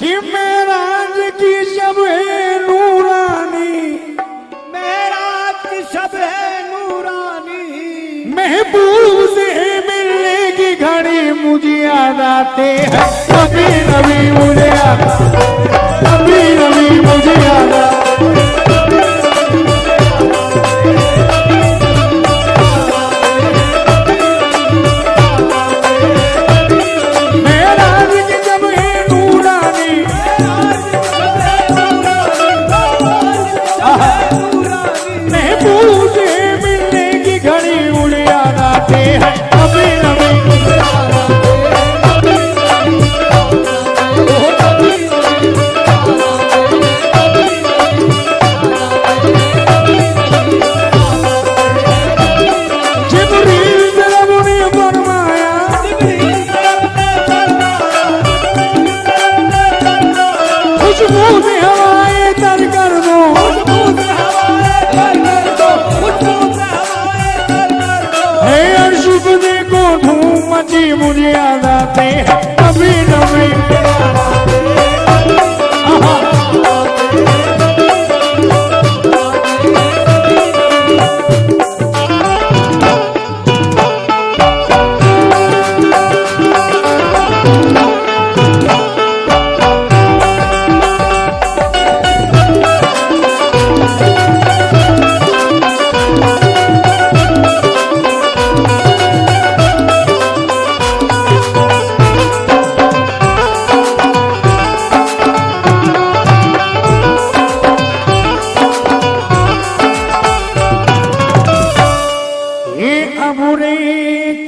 कि मेराज की शब है नूरानी, मेराज की शब है नूरानी, महबूब से मिलने की घड़ी मुझे याद आते हैं, कभी कभी मुझे याद, कभी कभी मुझे याद आते। मुझे याद आते हैं कभी कभी।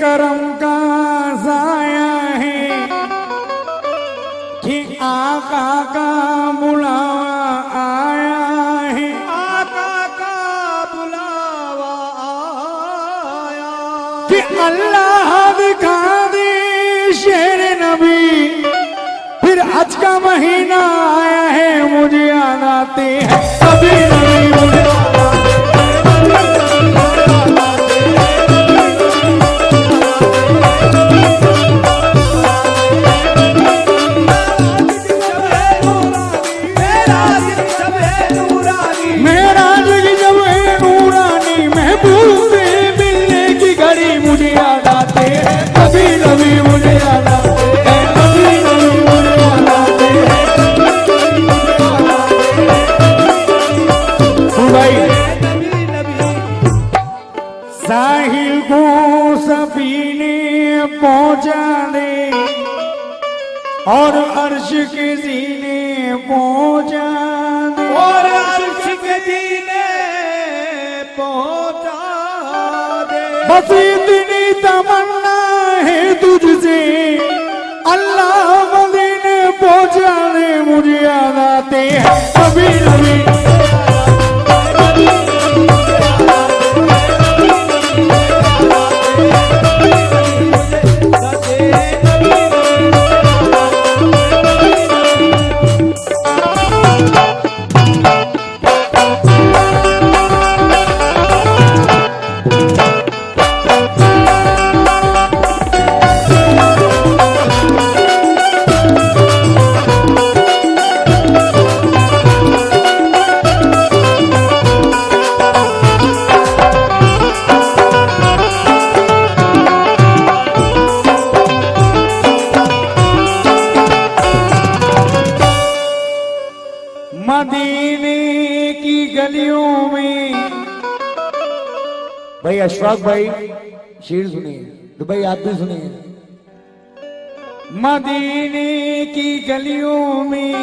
करम का साया है कि आका का बुलावा आया है, आका का बुलावा आया, कि अल्लाह दिखा दे शेर नबी, फिर हज का महीना आया है मुझे याद आते हैं कभी कभी मुझे। साहिल को सफीने पहुंचा दे और अर्श के जीने पहुंचा दे, और अर्श के जीने पहुंचा दे। बस इतनी तमन्ना है तुझसे अल्लाह मदीने पहुंचा दे मुझे याद आते हैं कभी कभी। मदीने की गलियों में भाई अशफाक भाई शेर सुनिए तो भाई आप भी सुनिए। मदीने की गलियों में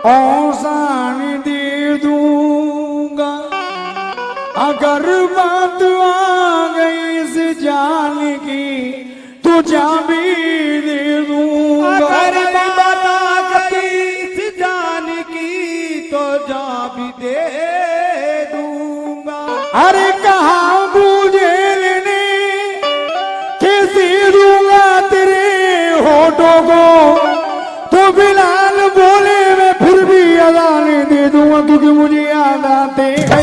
औसान दे दूंगा, अगर बात आ गई इस जान की तो जा भी दे दूंगा, अगर बात आ गई इस जान की तो जा भी दे दूंगा। अरे कहाँ बूझे लेने कैसे दूंगा तेरे होठों को, तो बिलाल बोले मैं फिर भी अजान दे दूंगा क्योंकि मुझे याद आते हैं।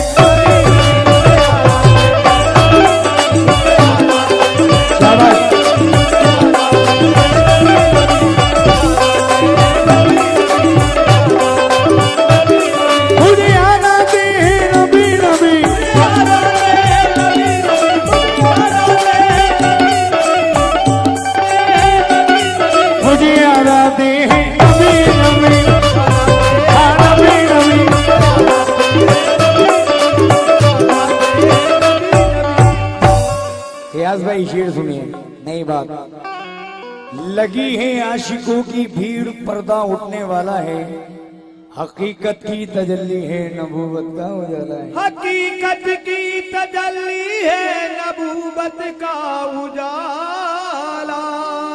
बात, लगी है आशिकों की भीड़, पर्दा उठने वाला है, हकीकत की तजल्ली है, नबूवत का उजाला है। हकीकत की तजल्ली है, नबूवत का उजाला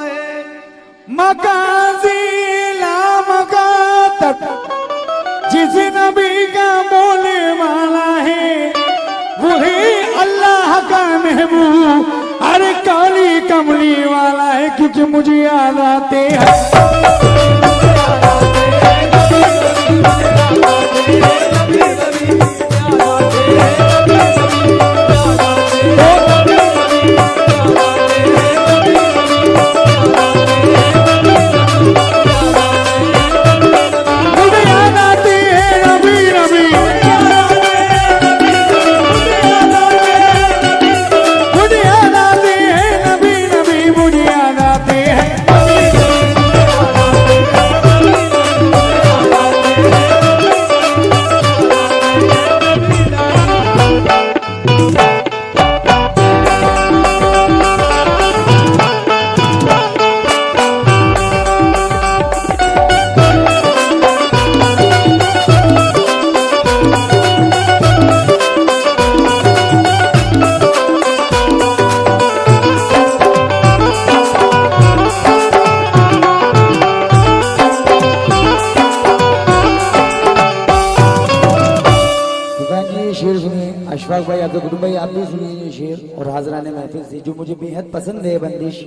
है। मकाज़ी ला मका तक जिस नबी का बोले वाला है, वही अल्लाह का महबूब, अरे काली कमली वाला है, क्योंकि मुझे याद आते हैं अशफाक भाई, अब्दुल कुतुब भाई, आप भी सुनिए ये शेर और हाजराने महफिल से जो मुझे बेहद पसंद है बंदिश।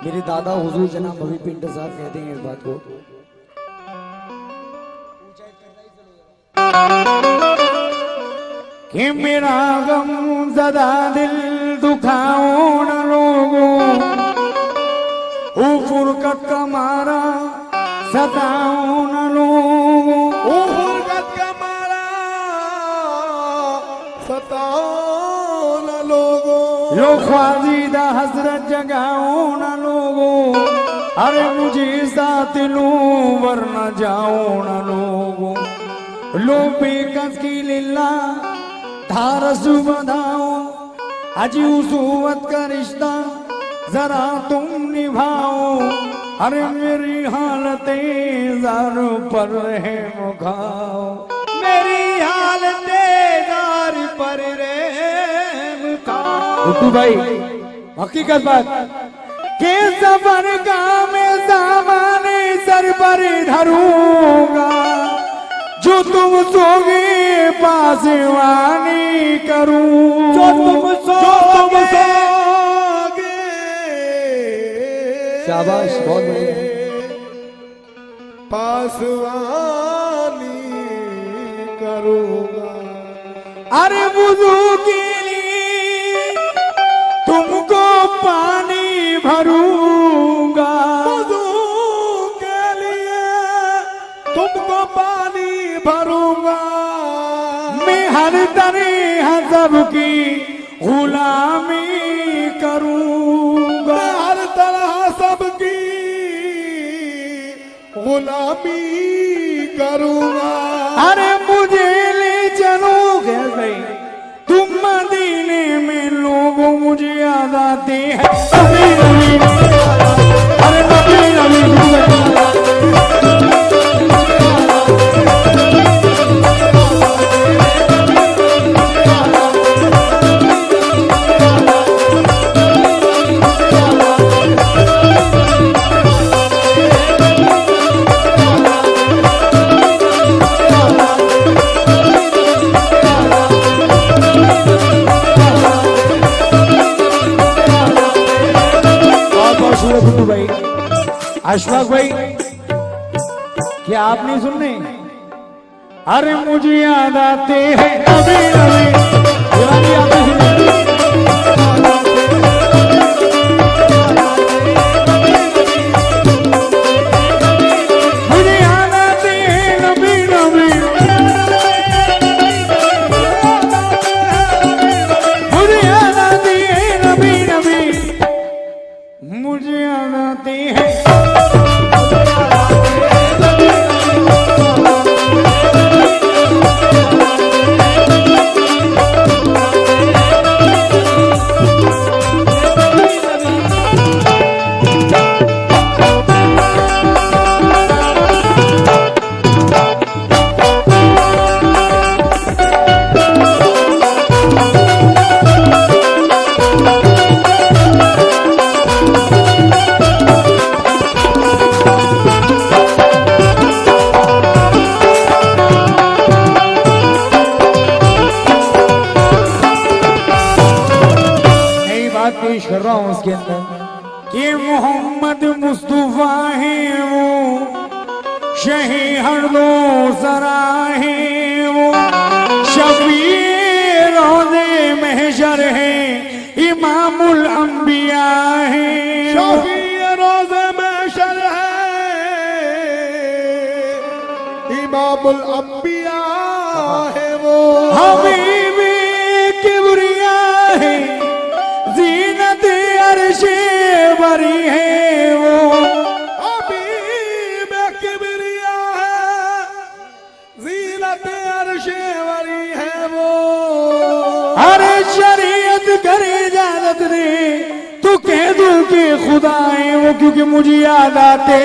मेरे दादा हुजूर जनाब भवी पिंटर साहब कहते हैं इस बात को। कि मेरा गम ज़दा दिल दुखाओ न लोगों, ओ फुरकत का मारा सताओ न लोगों, ओ फुरकत का मारा सताओ न लोगों, लो ख्वाजीदा हसरत जगाओ न लोगों, अरे मुझे साथ लो वरना जाओ न लोगों, लो बेकस की लिल्ला धारसु बधाओ, अजी उसूवत का रिश्ता जरा तुम निभाओ, अरे मेरी हालतें ज़ार पर है मुखाओ, मेरी हालतें ज़ार पर रहम खाओ। गुड्डू भाई हकीकत बात के सफर का मैं सामाने सर पर धरूंगा, जो तुम सोगे पासवानी करूं, जो तुम सोगे शाबाश, बहुत बढ़िया, पासवानी करूंगा। अरे वुज़ू के लिए तुमको पानी भरूंगा, वुज़ू के लिए तुमको पानी भरूंगा, मैं हर तरह सबकी गुलामी करूंगा, हर तरह सबकी गुलामी करूंगा। अरे मुझे ले चलो भाई तुम मदीने में, लोगों मुझे याद आते हैं नबी नबी, अरे नबी नबी भाई। अशफाक भाई क्या आप नहीं सुनने? अरे मुझे याद आते हैं नबी नबी, दीवानी आप नहीं सुनने? मुझे याद आते हैं नबी नबी, मुझे याद आते हैं नबी नबी, मुझे याद आते हैं। इसके अंदर कि मोहम्मद मुस्तफा है वो, शही हर दो सरा है वो, शफी रोज़े महशर है, इमामुल अंबिया है, शफी रोज़े महशर है, इमामुल अंबिया है वो, हबीबे किबरिया है, जीनत अर्शे बरी है वो, हबीबे किबरिया है, जीनत अर्शे बरी है वो। हर शरीयत करे इजाजत दे तो कह दूं कि खुदा है वो, क्योंकि मुझे याद आते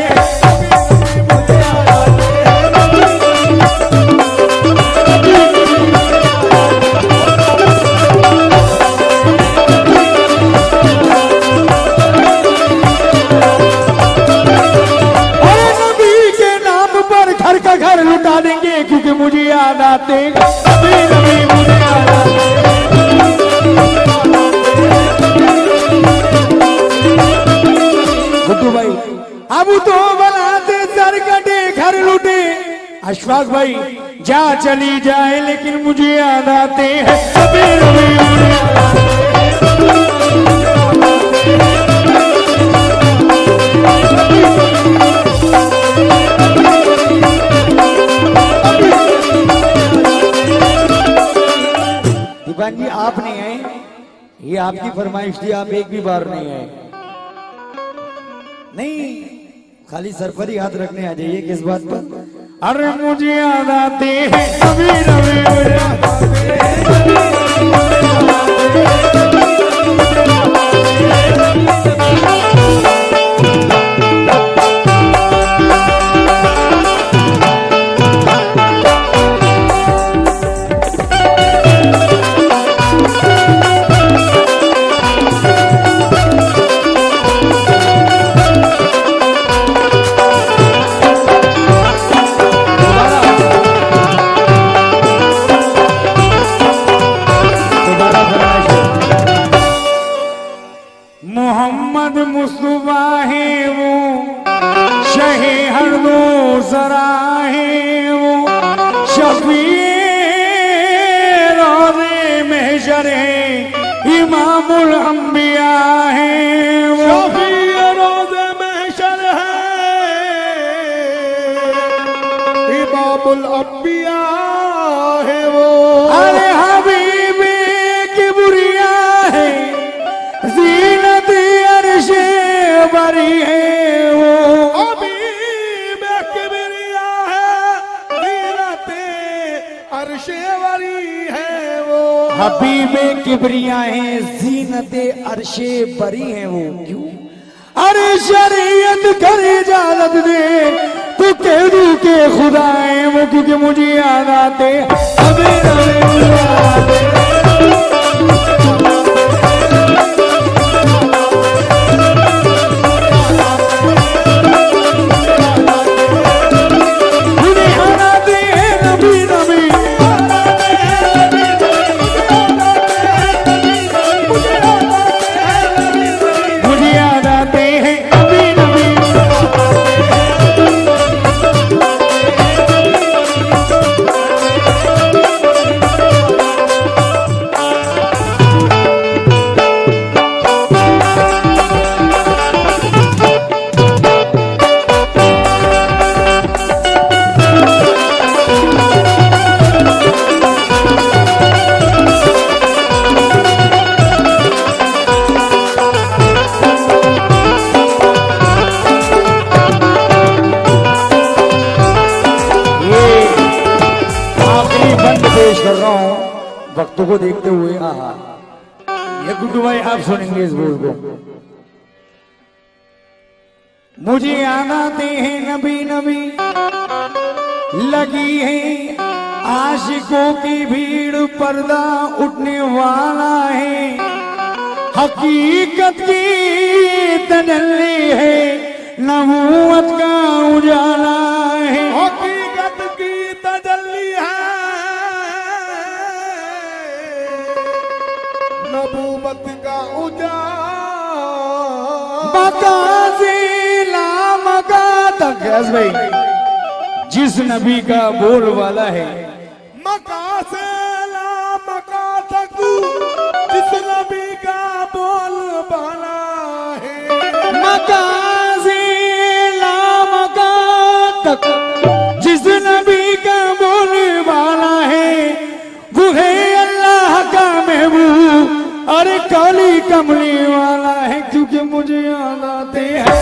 घर लुटा देंगे, क्योंकि मुझे याद आते नबी नबी मुझे याद आते। गुड्डू भाई अब तो बनाते सर कटे घर लुटे, अशफाक भाई जा चली जाए लेकिन मुझे याद आते हैं नबी नबी मुझे याद आते। दीवान जी आप नहीं आए, ये आपकी फरमाइश थी, आप एक भी बार नहीं आए। नहीं खाली सर पर ही हाथ रखने आ जाइए, किस बात पर? अरे मुझे याद आते हैं नबी नबी मुझे याद आते हैं। मोहम्मद मुस्तफा है वो, शहे हर दो सरा है वो, शफी रोज़े महशर है, इमामुल अंबिया है वो, शफी रोज़े महशर है, इमामुल अंबिया है वो। अरे हबीबे किबरिया है, जीनत अर्शे बरी है वो, हबीबे किबरिया है, जीनत अर्शे बरी है वो। हबीबे किबरिया है, जीनत अर्शे बरी है वो। क्यों? अरे शरीयत करे इजाजत दे तो कह दूं के खुदा है वो, क्योंकि मुझे याद आते अबे नबी मुझे याद आते। कर रहा हूं वक्तों को देखते हुए। ये गुड्डू भाई आप सुनेंगे इस बोल को। मुझे याद आते हैं नबी नबी, लगी है आशिकों की भीड़, पर्दा उठने वाला है, हकीकत की तजल्ली है, नबूवत का उजाला है, हकीकत की तजल्ली है, नबूवत का उजाला फयाज भाई, जिस नबी का बोल वाला है, मका से ला मका तक जिस नबी का बोल बाला है, मका से ला मका तक जिस नबी का बोल वाला है, वो है अल्लाह का महबूब, अरे काली कमली वाला है, क्योंकि मुझे याद आते हैं